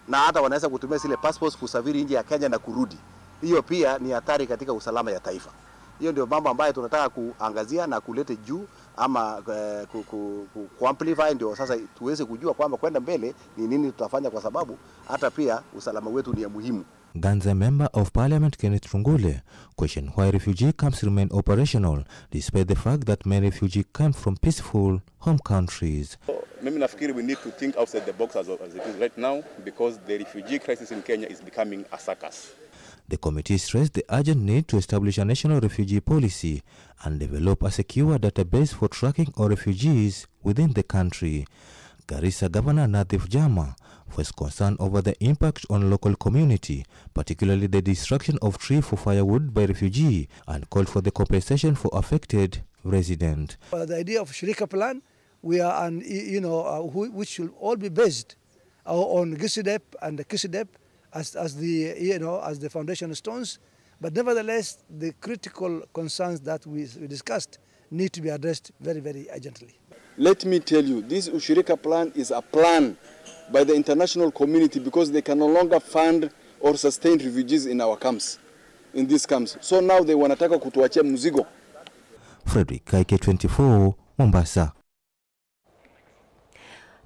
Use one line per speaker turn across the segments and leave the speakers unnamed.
na hata wanaweza kutumia zile passports kusafiri nje ya Kenya na kurudi. Hiyo pia ni hatari katika usalama ya taifa. Hiyo ndio mambo ambayo tunataka kuangazia na kulete juu ama kuamplify, ndio sasa tuweze kujua kwamba kwenda mbele ni nini tutafanya, kwa sababu hata pia usalama wetu ni ya muhimu.
Ganza member of parliament K24 questioned why refugee camps remain operational despite the fact that many refugees come from peaceful home countries.
Mimi nafikiri we need to think outside the box as it is right now, because the refugee crisis in Kenya is becoming a circus.
The committee stressed the urgent need to establish a national refugee policy and develop a secure database for tracking all refugees within the country. Garissa Governor Nathif Jama was concerned over the impact on local community, particularly the destruction of trees for firewood by refugees, and called for the compensation for affected residents.
The idea of Shirika plan, we are, which should all be based on GISIDEP and the KISIDEP as the foundation stones, but nevertheless, the critical concerns that we discussed need to be addressed very, very urgently.
Let me tell you, this Ushirika plan is a plan by the international community, because they can no longer fund or sustain refugees in our camps, in these camps. So now they wanataka kutuachia mzigo.
Frederick, K24, Mombasa.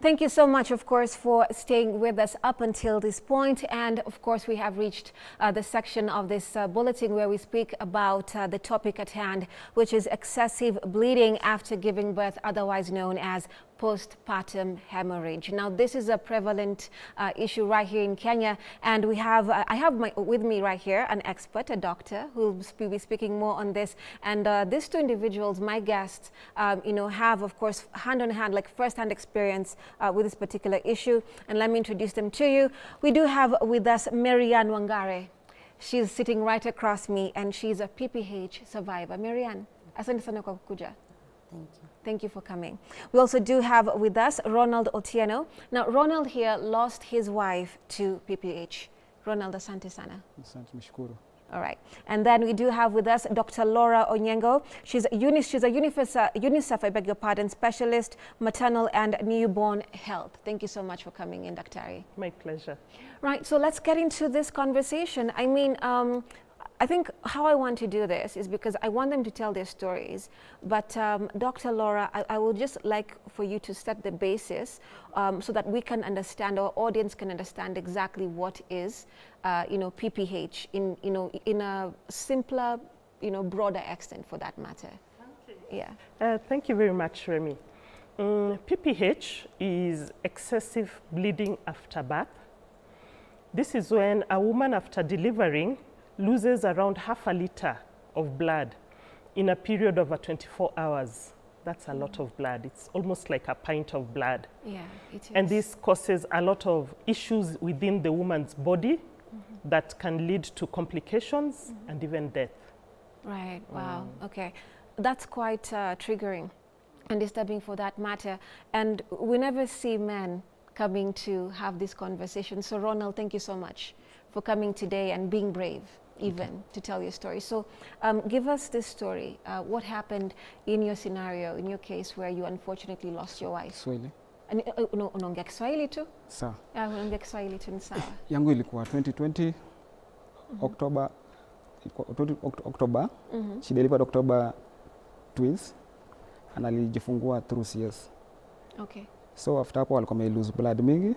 Thank you so much, of course, for staying with us up until this point. And, of course, we have reached the section of this bulletin where we speak about the topic at hand, which is excessive bleeding after giving birth, otherwise known as postpartum hemorrhage. Now, this is a prevalent issue right here in Kenya, and we have I have with me right here an expert, a doctor, who will be speaking more on this. And these two individuals, my guests, have, of course, hand-on-hand, like first-hand experience with this particular issue. And let me introduce them to you. We do have with us Marianne Wangare. She's sitting right across me, and she's a PPH survivor. Marianne, asante sana kwa kukuja.
Thank you.
Thank you for coming. We also do have with us Ronald Otieno. Now, Ronald here lost his wife to PPH. Ronald, asante sana.
Asante, mshukuru.
All right. And then we do have with us Dr. Laura Onyengo. She's a UNICEF, I beg your pardon, specialist, maternal and newborn health. Thank you so much for coming in, Dr.
My pleasure.
Right. So let's get into this conversation. I mean, I think how I want to do this is because I want them to tell their stories. But Dr. Laura, I would just like for you to set the basis so that we can understand, our audience can understand exactly what is, PPH in a simpler, broader extent for that matter.
Okay.
Yeah.
Thank you very much, Remy. PPH is excessive bleeding after birth. This is when a woman after delivering loses around half a liter of blood in a period of 24 hours. That's a lot of blood. It's almost like a pint of blood.
Yeah, it is.
And this causes a lot of issues within the woman's body that can lead to complications and even death.
Right, wow, okay. That's quite triggering and disturbing for that matter. And we never see men coming to have this conversation. So Ronald, thank you so much for coming today and being brave even to tell your story. So give us this story. What happened in your scenario, in your case where you unfortunately lost your wife?
Swahili.
Unaongea Kiswahili tu?
Sawa.
Unaongea Kiswahili tu, ni sawa.
Yangu ilikuwa 2020 October. She delivered October twins and alijifungua through CS.
Okay.
So after hapo alikuwa ame lose blood mingi.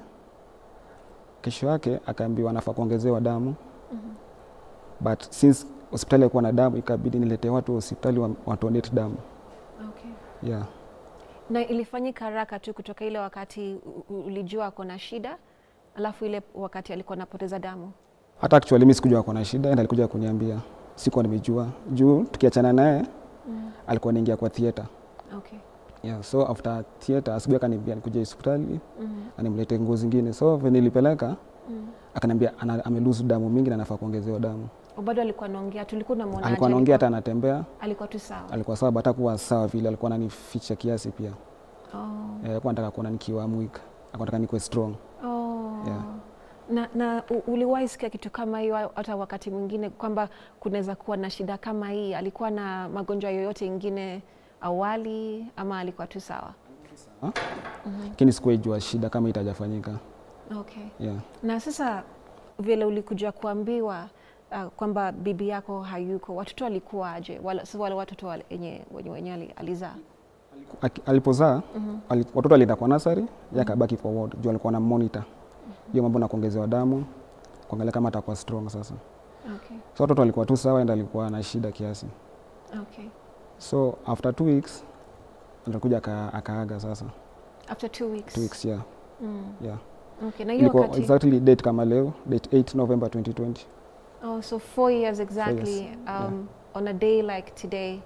Kesho yake akaambiwa anafaa kuongezewa damu. But since hospitali haikuwa na damu, ikabidi nilete watu hospitali donate damu.
Okay.
Yeah.
Na ilifanyika haraka tu kutoka ile wakati ulijua kuna shida, alafu ile wakati alikuwa anapoteza damu?
Hata actually mimi sikujua kuna shida, na alikuja kuniambia. Sikuwa nimejua. Juu tukiachana naye alikuwa anaingia kwa theater.
Okay.
Yeah, so after theater asubuhi akaniambia nikuje hospitali, animlete nguo zingine. So when nilipeleka akaniambia ame lose damu mingi na anafaa kuongezewa damu.
Bado alikuwa anaongea, tulikuwa tunamuona.
Alikuwa anaongea hata anatembea.
Alikuwa tu sawa.
Alikuwa sawa, hata kuwa sawa vile alikuwa ananificha kiasi pia. Alikuwa anataka kuona nikiwa weak. Alikuwa anataka nikuwe strong. Yeah.
Na uliwahi sikia kitu kama hiyo hata wakati mwingine kwamba kunaweza kuwa na shida kama hii? Alikuwa na magonjwa yoyote ingine awali ama alikuwa tu sawa?
Lakini sikuijua shida kama itajafanyika.
Okay.
Yeah.
Na sasa vile ulikuja kuambiwa kwamba bibi yako hayuko, watoto walikuwa aje? Wale watoto wenye alizaa?
Alipozaa, watoto walienda kwa nursery, yakabaki kwa ward. Juu alikuwa na monitor. Hiyo mambo na kuongezewa damu, kuangalia kama atakuwa strong sasa.
Okay.
So watoto walikuwa tu sawa, enda alikuwa na shida kiasi.
Okay.
So after 2 weeks, alikuja akaaga sasa.
After 2 weeks?
2 weeks, yeah. Yeah.
Okay, na hiyo wakati?
Exactly date kama leo, date 8 November 2020.
Oh, so 4 years exactly.
4 years.
On a day like today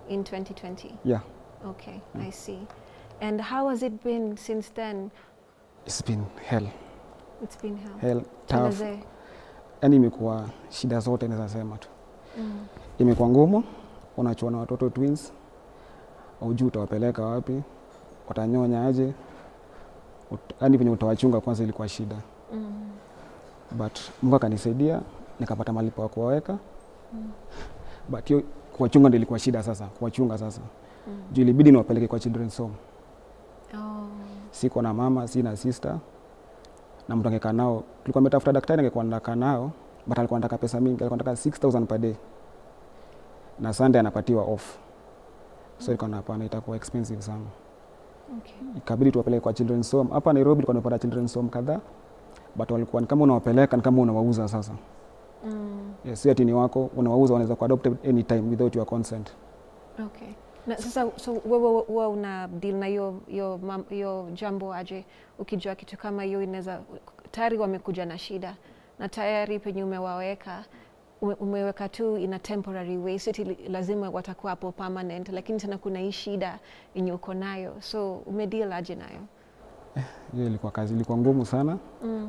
in 2020?
Yeah.
Okay, I see. And how has it been since then?
It's been hell.
It's been hell.
Hell, tough. Yani imekuwa shida zote naweza sema tu. Imekuwa ngumu, unachua na watoto twins, hujui utawapeleka wapi, watanyonya aje. Yani venye utawachunga kwanza ilikuwa shida. But Mungu akanisaidia, nikapata malipo ya kuwaweka. But hiyo kuwachunga ndio ilikuwa shida sasa, kuwachunga sasa. Juu ilibidi niwapeleke kwa children's home. Siko na mama, sina sister. Na mtu angekaa nao, tulikuwa tumetafuta daktari angekuwa anakaa nao, but alikuwa anataka pesa mingi, alikuwa anataka 6,000 per day. Na Sunday anapatiwa off. So ilikuwa hapana, itakuwa expensive sana.
Okay.
Ikabidi tuwapeleke kwa children's home. Hapa Nairobi tulikuwa tunapata children's home kadhaa, but walikuwa ni kama unawapeleka ni kama unawauza sasa. Yes, si ati ni wako, unawauza, wanaweza ku adopted anytime without your consent.
Okay. Na sasa so wewe una deal na hiyo jambo aje, ukijua kitu kama hiyo inaweza tayari wamekuja na shida na tayari penye umeweka tu in a temporary way, so lazima watakuwa hapo permanent, lakini tena kuna hii shida yenye uko nayo, so umedeal aje nayo?
Hiyo ilikuwa kazi, ilikuwa ngumu sana,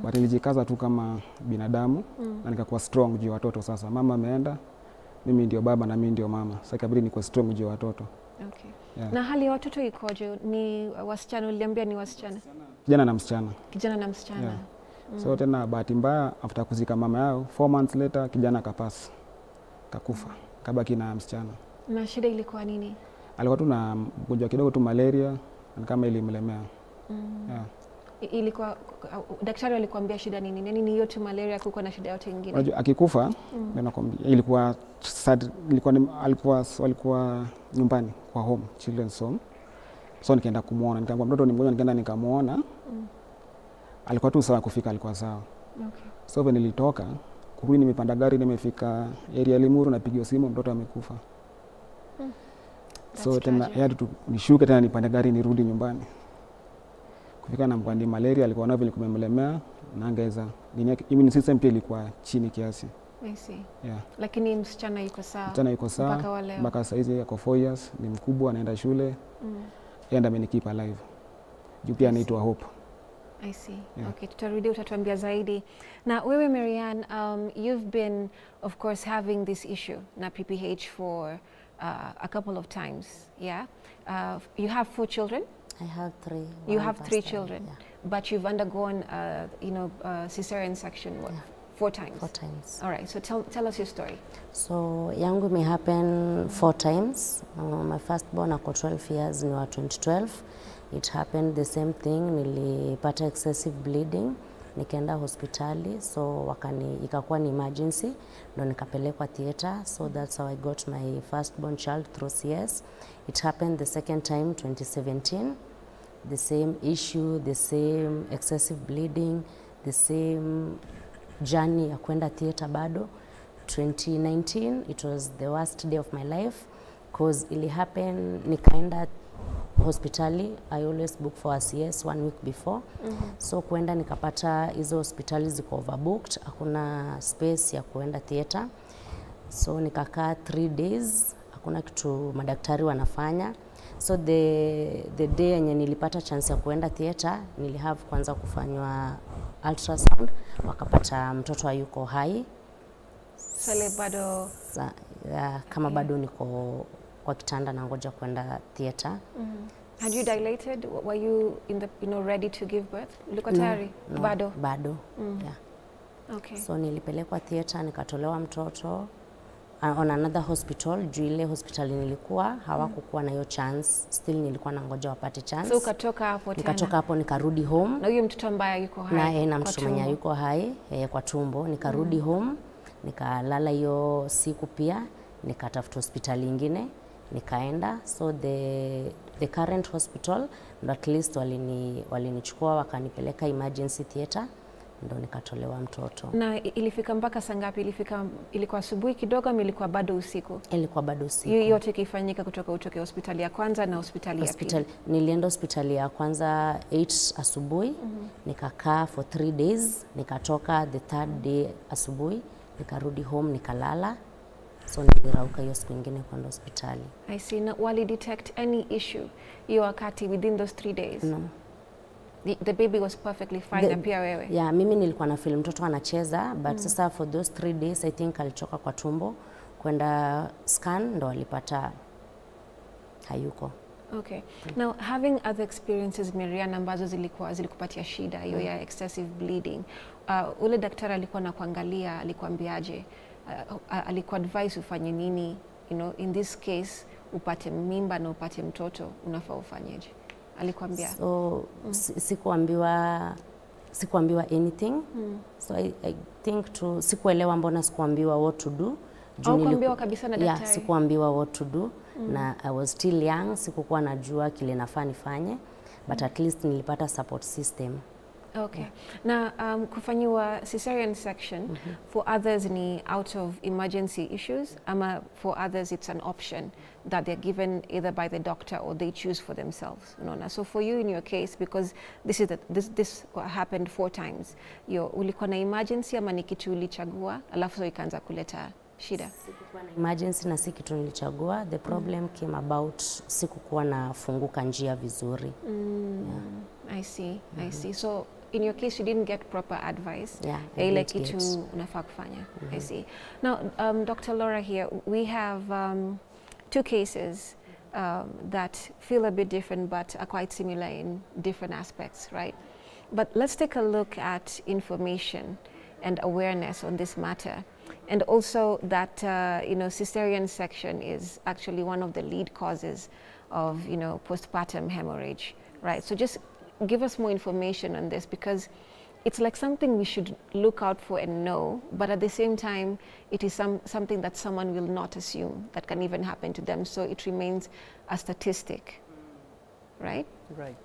but nilijikaza tu kama binadamu na nikakuwa strong juu ya watoto. Sasa mama ameenda, mimi ndio baba na mimi ndio mama, sasa ikabidi nikuwe strong juu ya watoto.
Okay. Yeah. Na hali ya watoto ikoje? Ni wasichana, uliambia ni wasichana?
Kijana na msichana.
Kijana na msichana.
Yeah. So tena bahati mbaya after kuzika mama yao 4 months later kijana kapass, kakufa, kabaki na msichana.
Na shida ilikuwa nini?
Alikuwa tu na ugonjwa kidogo tu, malaria, na kama ilimlemea. Yeah.
Ilikuwa daktari alikwambia shida nini? Nini hiyo tu malaria, kuko na shida yote nyingine?
Unajua akikufa nakwambia ilikuwa sad, alikuwa nyumbani kwa home, children's home. So nikaenda kumuona, nikamwambia mtoto ni mgonjwa, nikaenda nikamuona. Alikuwa tu sawa kufika, alikuwa sawa.
Okay.
So when nilitoka kurudi, nimepanda gari, nimefika area Limuru, napigiwa simu mtoto amekufa. So tena yeye nishuke tena nipande gari nirudi nyumbani. Kufika na mkwandi malaria alikuwa nayo, vile kumemlemea na angeza immune system pia ilikuwa chini kiasi.
I see.
Yeah.
Lakini msichana yuko sawa.
Msichana yuko sawa mpaka saizi, yako 4 years, ni mkubwa, anaenda shule. Yeye ndiye amenikipa alive. Juu pia anaitwa Hope.
I see. Yeah. Okay, tutarudi, utatuambia zaidi. Na wewe Marianne, you've been of course having this issue na PPH for a couple of times, yeah? You have 4 children?
I have 3.
You have 3 children, yeah. But you've undergone, cesarean section, what, 4 times? 4 times. All right, so tell us your story.
So yangu may happen 4 times. My firstborn ako 12 years, ni wa 2012. It happened the same thing, nilipata excessive bleeding, nikaenda hospitali, so ikakuwa ni emergency, ndo nikapelekwa theater. So that's how I got my firstborn child through CS. It happened the second time, 2017. The same issue, the same excessive bleeding, the same journey ya kwenda theater bado. 2019, it was the worst day of my life, because it happened, nikaenda hospitali. I always book for a CS 1 week before. So kuenda nikapata hizo hospitali ziko overbooked, hakuna space ya kuenda theater. So nikakaa 3 days, hakuna kitu madaktari wanafanya. So the day yenye nilipata chance ya kuenda theater, nilihave kwanza kufanywa ultrasound, wakapata mtoto hayuko hai.
Sale bado
kama bado niko kwa kitanda na ngoja kwenda theater.
Had you dilated? Were you in the ready to give birth? Ulikuwa tayari?
No,
bado.
Yeah.
Okay.
So nilipelekwa theater, nikatolewa mtoto. on another hospital. Juu ile hospitali nilikuwa hawakukuwa na hiyo chance, still nilikuwa nangoja wapate chance.
So ukatoka hapo tena?
Nikatoka hapo nikarudi home.
Na huyo mtoto ambaye yuko hai?
Na mtoto mwenye yuko hai kwa tumbo. Nikarudi home, nikalala hiyo siku pia, nikatafuta hospitali ingine, nikaenda. So the current hospital, at least walinichukua wakanipeleka emergency theater, ndo nikatolewa mtoto.
Na ilifika mpaka saa ngapi? Ilikuwa asubuhi kidogo ama ilikuwa bado usiku?
Ilikuwa bado usiku.
Hiyo yote ikifanyika kutoka utoke hospitali ya kwanza na hospitali ya pili?
Nilienda hospitali ya kwanza 8 asubuhi, nikakaa for 3 days, nikatoka the 3rd day asubuhi, nikarudi home nikalala. So nilirauka hiyo siku ingine kwenda hospitali.
I see. Na wali detect any issue hiyo wakati within those 3 days?
No.
The baby was perfectly fine na pia wewe?
Yeah, mimi nilikuwa na feel mtoto anacheza, but sasa for those 3 days I think alichoka kwa tumbo, kwenda scan ndo alipata hayuko.
Okay. Now, having other experiences Miriana ambazo zilikupatia shida hiyo ya excessive bleeding, ule daktari alikuwa na kuangalia, alikuambiaje? Alikuwa advise ufanye nini? You know, in this case upate mimba na upate mtoto, unafaa ufanyeje? Alikuambia?
So sikuambiwa anything. So I think sikuelewa mbona sikuambiwa what to do.
Kuambiwa kabisa na daktari?
Yeah, sikuambiwa what to do. Na I was still young, sikukuwa najua kile nafaa nifanye, but at least nilipata support system.
Okay. Na kufanyiwa cesarean section for others ni out of emergency issues, ama for others it's an option that they're given either by the doctor or they choose for themselves. Unaona? So for you in your case, because this happened 4 times, ulikuwa na emergency ama ni kitu ulichagua alafu so ikaanza kuleta shida?
Sikukuwa na emergency na si kitu nilichagua. The problem came about sikukuwa na funguka njia vizuri.
I see. I see. So in your case, you didn't get proper advice.
Yeah,
ile kitu unafaa kufanya. I see. Now, Dr. Laura here, we have 2 cases that feel a bit different but are quite similar in different aspects, right? But let's take a look at information and awareness on this matter. And also that, cesarean section is actually one of the lead causes of, postpartum hemorrhage, right? So just give us more information on this, because it's like something we should look out for and know, but at the same time, it is something that someone will not assume that can even happen to them. So it remains a statistic, right?
Right.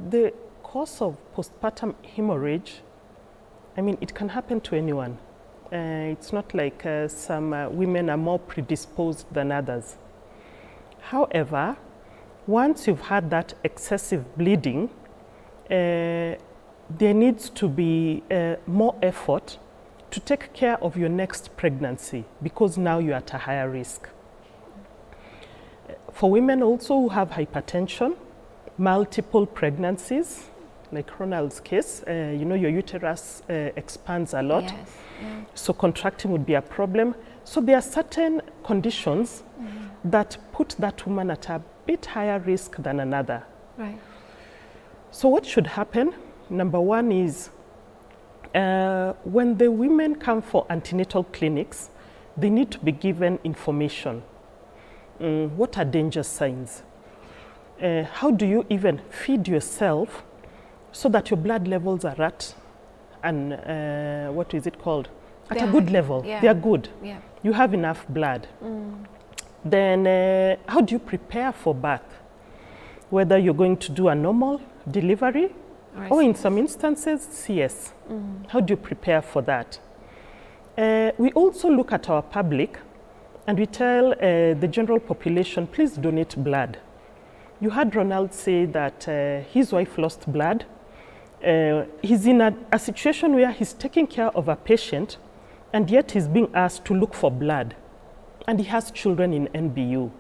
The cause of postpartum hemorrhage, I mean, it can happen to anyone. It's not like some women are more predisposed than others. However, once you've had that excessive bleeding, there needs to be more effort to take care of your next pregnancy, because now you're at a higher risk. For women also who have hypertension, multiple pregnancies, like Ronald's case, your uterus expands a lot.
Yes. Yeah.
So contracting would be a problem. So there are certain conditions that put that woman at a bit higher risk than another.
Right.
So what should happen? Number one is when the women come for antenatal clinics, they need to be given information. What are danger signs? How do you even feed yourself so that your blood levels are at a good level?
Yeah.
They are good.
Yeah.
You have enough blood. Then how do you prepare for birth? Whether you're going to do a normal delivery or in some instances, CS. How do you prepare for that? We also look at our public and we tell the general population, please donate blood. You heard Ronald say that his wife lost blood. He's in a situation where he's taking care of a patient and yet he's being asked to look for blood. And he has children in NBU.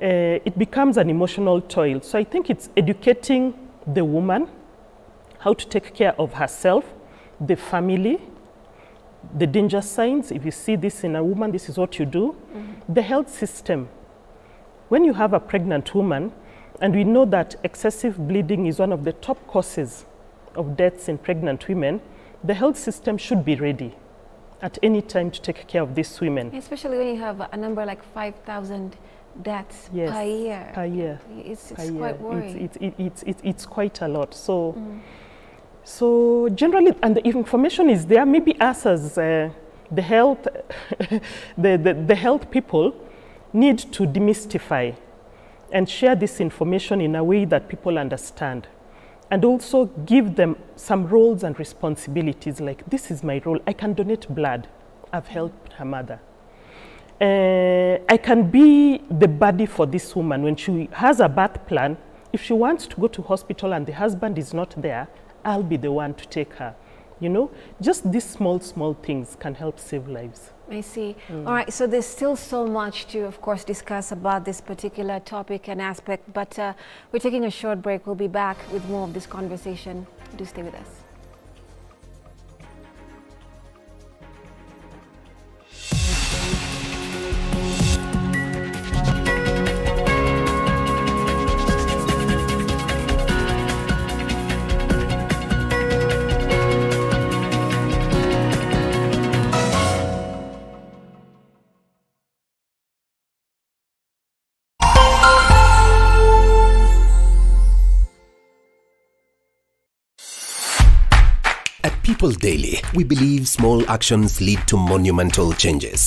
It becomes an emotional toil. So I think it's educating the woman how to take care of herself, the family, the danger signs. If you see this in a woman, this is what you do. The health system. When you have a pregnant woman, and we know that excessive bleeding is one of the top causes of deaths in pregnant women, the health system should be ready at any time to take care of these women.
Especially when you have a number like 5,000 deaths per year.
Per year.
It's quite worrying.
It's quite a lot. So, so generally, and the information is there. Maybe us as the health, the health people need to demystify and share this information in a way that people understand. And also give them some roles and responsibilities, like, this is my role. I can donate blood. I've helped her mother. I can be the buddy for this woman. When she has a birth plan, if she wants to go to hospital and the husband is not there, I'll be the one to take her. You know, just these small things can help save lives.
I see. All right, so there's still so much to, of course, discuss about this particular topic and aspect, but we're taking a short break. We'll be back with more of this conversation. Do stay with us.
At People Daily, we believe small actions lead to monumental changes.